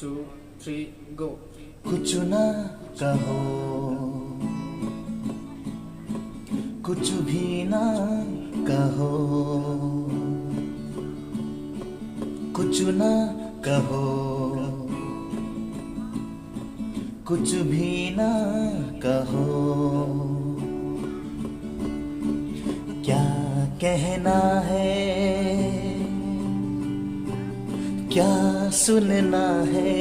2, 3, go. कुछ ना कहो, कुछ भी ना कहो, कुछ ना कहो, कुछ भी ना कहो। क्या कहना है, क्या सुनना है,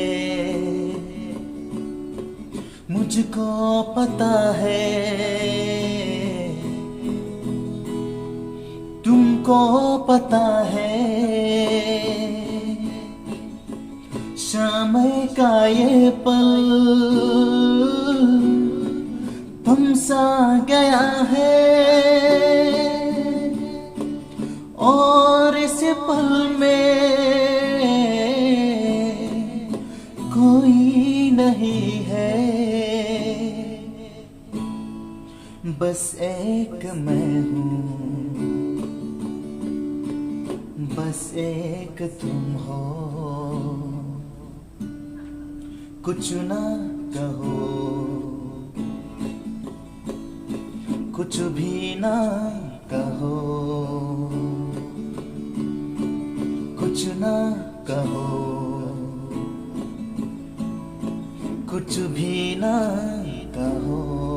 मुझको पता है, तुमको पता है। समय का ये पल थमसा गया है, और इस पल में कोई नहीं है। बस एक मैं हूँ, बस एक तुम हो। कुछ ना कहो, कुछ भी ना कहो, कुछ ना कहो, कुछ भी ना कहो।